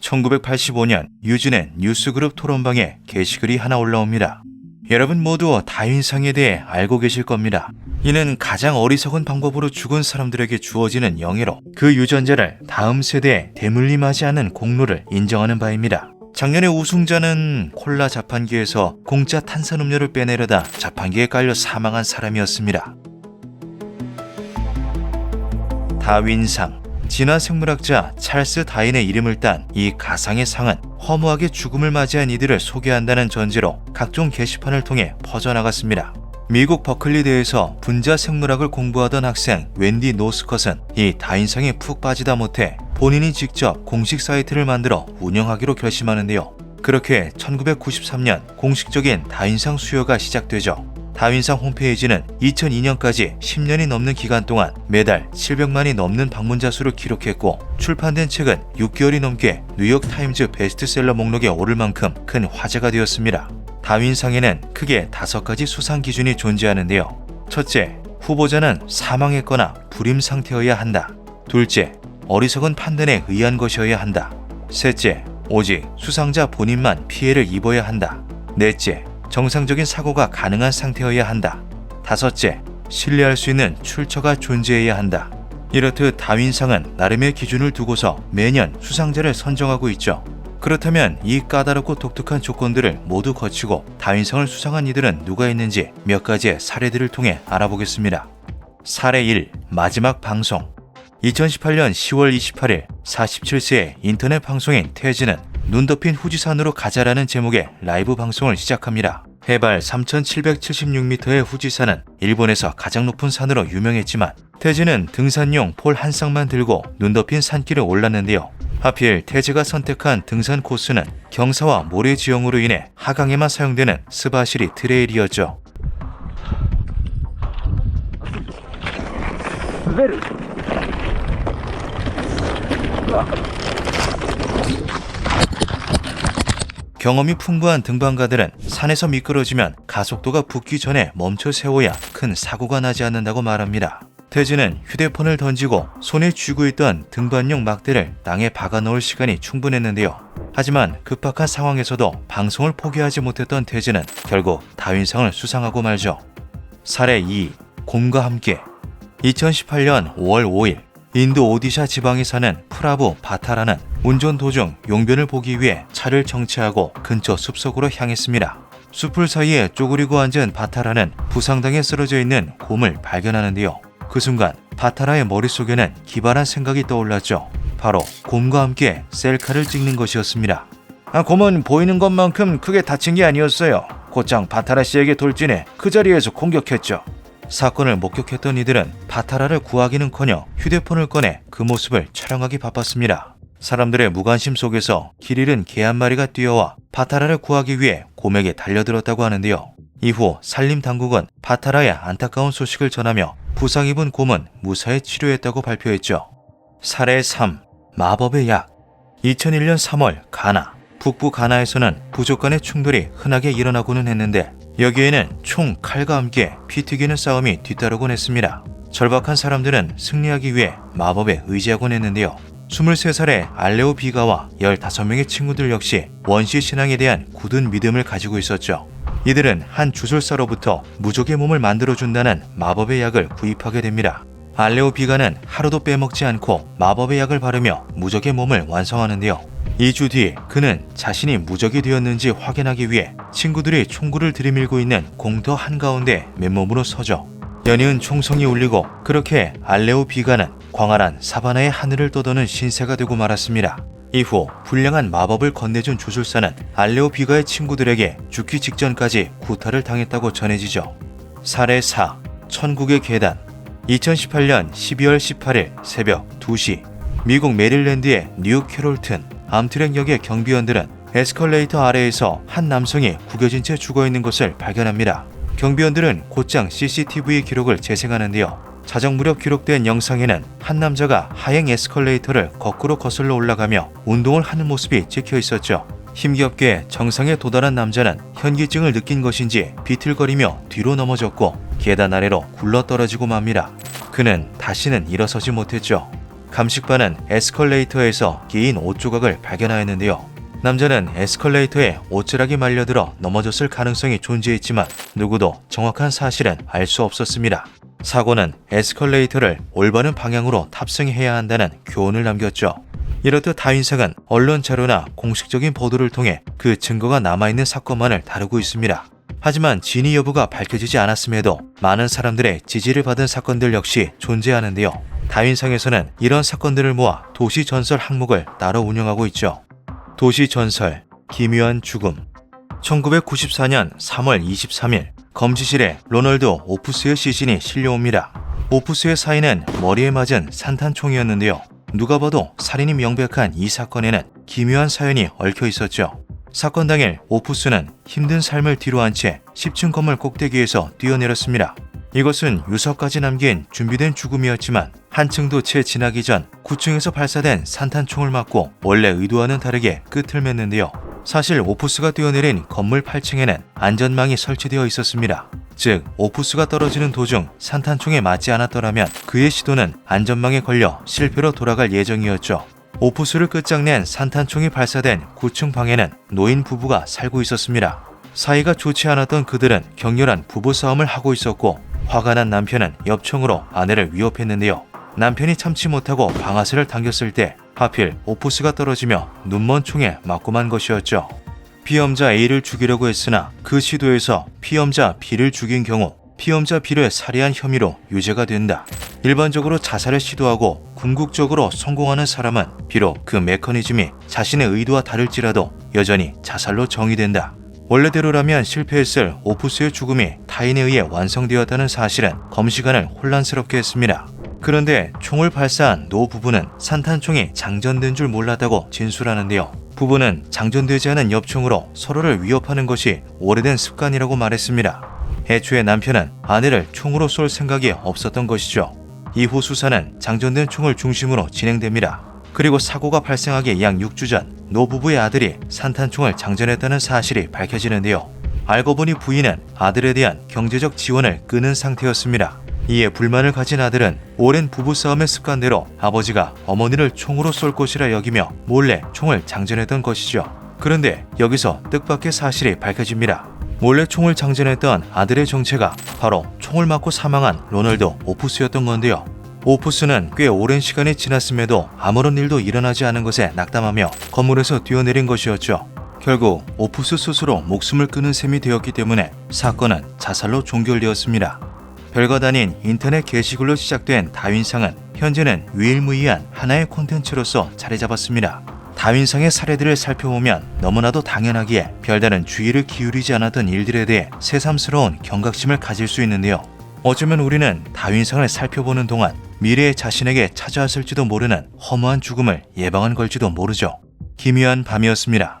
1985년 유진의 뉴스그룹 토론방에 게시글이 하나 올라옵니다. 여러분 모두 다윈상에 대해 알고 계실 겁니다. 이는 가장 어리석은 방법으로 죽은 사람들에게 주어지는 영예로 그 유전자를 다음 세대에 대물림하지 않은 공로를 인정하는 바입니다. 작년에 우승자는 콜라 자판기에서 공짜 탄산음료를 빼내려다 자판기에 깔려 사망한 사람이었습니다. 다윈상. 진화 생물학자 찰스 다윈의 이름을 딴 이 가상의 상은 허무하게 죽음을 맞이한 이들을 소개한다는 전제로 각종 게시판을 통해 퍼져나갔습니다. 미국 버클리대에서 분자 생물학을 공부하던 학생 웬디 노스컷은 이 다윈상에 푹 빠지다 못해 본인이 직접 공식 사이트를 만들어 운영하기로 결심하는데요. 그렇게 1993년 공식적인 다윈상 수여가 시작되죠. 다윈상 홈페이지는 2002년까지 10년이 넘는 기간 동안 매달 700만이 넘는 방문자 수를 기록했고, 출판된 책은 6개월이 넘게 뉴욕타임즈 베스트셀러 목록에 오를 만큼 큰 화제가 되었습니다. 다윈상에는 크게 5가지 수상 기준이 존재하는데요. 첫째, 후보자는 사망했거나 불임 상태여야 한다. 둘째, 어리석은 판단에 의한 것이어야 한다. 셋째, 오직 수상자 본인만 피해를 입어야 한다. 넷째, 정상적인 사고가 가능한 상태여야 한다. 다섯째, 신뢰할 수 있는 출처가 존재해야 한다. 이렇듯 다윈상은 나름의 기준을 두고서 매년 수상자를 선정하고 있죠. 그렇다면 이 까다롭고 독특한 조건들을 모두 거치고 다윈상을 수상한 이들은 누가 있는지 몇 가지의 사례들을 통해 알아보겠습니다. 사례 1. 마지막 방송. 2018년 10월 28일 47세의 인터넷 방송인 태즈는 눈 덮인 후지산으로 가자라는 제목의 라이브 방송을 시작합니다. 해발 3,776m의 후지산은 일본에서 가장 높은 산으로 유명했지만 태즈는 등산용 폴 한 쌍만 들고 눈 덮인 산길을 올랐는데요. 하필 태즈가 선택한 등산 코스는 경사와 모래 지형으로 인해 하강에만 사용되는 스바시리 트레일이었죠. 경험이 풍부한 등반가들은 산에서 미끄러지면 가속도가 붙기 전에 멈춰 세워야 큰 사고가 나지 않는다고 말합니다. 태즈는 휴대폰을 던지고 손에 쥐고 있던 등반용 막대를 땅에 박아 넣을 시간이 충분했는데요. 하지만 급박한 상황에서도 방송을 포기하지 못했던 태즈는 결국 다윈상을 수상하고 말죠. 사례 2. 곰과 함께. 2018년 5월 5일 인도 오디샤 지방에 사는 프라부 바타라는 운전 도중 용변을 보기 위해 차를 정체하고 근처 숲속으로 향했습니다. 숲을 사이에 쪼그리고 앉은 바타라는 부상당해 쓰러져 있는 곰을 발견하는데요. 그 순간 바타라의 머릿속에는 기발한 생각이 떠올랐죠. 바로 곰과 함께 셀카를 찍는 것이었습니다. 곰은 보이는 것만큼 크게 다친 게 아니었어요. 곧장 바타라 씨에게 돌진해 그 자리에서 공격했죠. 사건을 목격했던 이들은 바타라를 구하기는커녕 휴대폰을 꺼내 그 모습을 촬영하기 바빴습니다. 사람들의 무관심 속에서 길 잃은 개 한 마리가 뛰어와 바타라를 구하기 위해 곰에게 달려들었다고 하는데요. 이후 산림당국은 바타라의 안타까운 소식을 전하며 부상 입은 곰은 무사히 치료했다고 발표했죠. 사례 3. 마법의 약. 2001년 3월 가나. 북부 가나에서는 부족 간의 충돌이 흔하게 일어나고는 했는데 여기에는 총, 칼과 함께 피 튀기는 싸움이 뒤따르곤 했습니다. 절박한 사람들은 승리하기 위해 마법에 의지하곤 했는데요. 23살의 알레오 비가와 15명의 친구들 역시 원시 신앙에 대한 굳은 믿음을 가지고 있었죠. 이들은 한 주술사로부터 무적의 몸을 만들어준다는 마법의 약을 구입하게 됩니다. 알레오 비가는 하루도 빼먹지 않고 마법의 약을 바르며 무적의 몸을 완성하는데요. 2주 뒤 그는 자신이 무적이 되었는지 확인하기 위해 친구들이 총구를 들이밀고 있는 공터 한가운데 맨몸으로 서죠. 연이은 총성이 울리고 그렇게 알레오 비가는 광활한 사바나의 하늘을 떠도는 신세가 되고 말았습니다. 이후 불량한 마법을 건네준 주술사는 알레오 비가의 친구들에게 죽기 직전까지 구타를 당했다고 전해지죠. 사례 4. 천국의 계단. 2018년 12월 18일 새벽 2시 미국 메릴랜드의 뉴 캐롤튼 암트랙역의 경비원들은 에스컬레이터 아래에서 한 남성이 구겨진 채 죽어있는 것을 발견합니다. 경비원들은 곧장 CCTV 기록을 재생하는데요. 자정 무렵 기록된 영상에는 한 남자가 하행 에스컬레이터를 거꾸로 거슬러 올라가며 운동을 하는 모습이 찍혀 있었죠. 힘겹게 정상에 도달한 남자는 현기증을 느낀 것인지 비틀거리며 뒤로 넘어졌고 계단 아래로 굴러떨어지고 맙니다. 그는 다시는 일어서지 못했죠. 감식반은 에스컬레이터에서 긴 옷 조각을 발견하였는데요. 남자는 에스컬레이터에 옷자락이 말려들어 넘어졌을 가능성이 존재했지만 누구도 정확한 사실은 알 수 없었습니다. 사고는 에스컬레이터를 올바른 방향으로 탑승해야 한다는 교훈을 남겼죠. 이렇듯 다윈상은 언론 자료나 공식적인 보도를 통해 그 증거가 남아있는 사건만을 다루고 있습니다. 하지만 진위 여부가 밝혀지지 않았음에도 많은 사람들의 지지를 받은 사건들 역시 존재하는데요. 다윈상에서는 이런 사건들을 모아 도시전설 항목을 따로 운영하고 있죠. 도시전설, 기묘한 죽음. 1994년 3월 23일 검지실에 로널드 오푸스의 시신이 실려옵니다. 오푸스의 사인은 머리에 맞은 산탄총이었는데요. 누가 봐도 살인이 명백한 이 사건에는 기묘한 사연이 얽혀 있었죠. 사건 당일 오푸스는 힘든 삶을 뒤로한 채 10층 건물 꼭대기에서 뛰어내렸습니다. 이것은 유서까지 남긴 준비된 죽음이었지만 한층도 채 지나기 전 9층에서 발사된 산탄총을 맞고 원래 의도와는 다르게 끝을 맺는데요. 사실 오푸스가 뛰어내린 건물 8층에는 안전망이 설치되어 있었습니다. 즉 오푸스가 떨어지는 도중 산탄총에 맞지 않았더라면 그의 시도는 안전망에 걸려 실패로 돌아갈 예정이었죠. 오푸스를 끝장낸 산탄총이 발사된 9층 방에는 노인 부부가 살고 있었습니다. 사이가 좋지 않았던 그들은 격렬한 부부싸움을 하고 있었고 화가 난 남편은 옆청으로 아내를 위협했는데요. 남편이 참지 못하고 방아쇠를 당겼을 때 하필 오푸스가 떨어지며 눈먼 총에 맞고 만 것이었죠. 피험자 A를 죽이려고 했으나 그 시도에서 피험자 B를 죽인 경우 피험자 B를 살해한 혐의로 유죄가 된다. 일반적으로 자살을 시도하고 궁극적으로 성공하는 사람은 비록 그 메커니즘이 자신의 의도와 다를지라도 여전히 자살로 정의된다. 원래대로라면 실패했을 오푸스의 죽음이 타인에 의해 완성되었다는 사실은 검시관을 혼란스럽게 했습니다. 그런데 총을 발사한 노 부부는 산탄총이 장전된 줄 몰랐다고 진술하는데요. 부부는 장전되지 않은 엽총으로 서로를 위협하는 것이 오래된 습관이라고 말했습니다. 애초에 남편은 아내를 총으로 쏠 생각이 없었던 것이죠. 이후 수사는 장전된 총을 중심으로 진행됩니다. 그리고 사고가 발생하기 약 6주 전 노 부부의 아들이 산탄총을 장전했다는 사실이 밝혀지는데요. 알고 보니 부인은 아들에 대한 경제적 지원을 끊은 상태였습니다. 이에 불만을 가진 아들은 오랜 부부싸움의 습관대로 아버지가 어머니를 총으로 쏠 것이라 여기며 몰래 총을 장전했던 것이죠. 그런데 여기서 뜻밖의 사실이 밝혀집니다. 몰래 총을 장전했던 아들의 정체가 바로 총을 맞고 사망한 로널드 오푸스였던 건데요. 오푸스는 꽤 오랜 시간이 지났음에도 아무런 일도 일어나지 않은 것에 낙담하며 건물에서 뛰어내린 것이었죠. 결국 오푸스 스스로 목숨을 끊은 셈이 되었기 때문에 사건은 자살로 종결되었습니다. 별것 아닌 인터넷 게시글로 시작된 다윈상은 현재는 유일무이한 하나의 콘텐츠로서 자리 잡았습니다. 다윈상의 사례들을 살펴보면 너무나도 당연하기에 별다른 주의를 기울이지 않았던 일들에 대해 새삼스러운 경각심을 가질 수 있는데요. 어쩌면 우리는 다윈상을 살펴보는 동안 미래의 자신에게 찾아왔을지도 모르는 허무한 죽음을 예방한 걸지도 모르죠. 기묘한 밤이었습니다.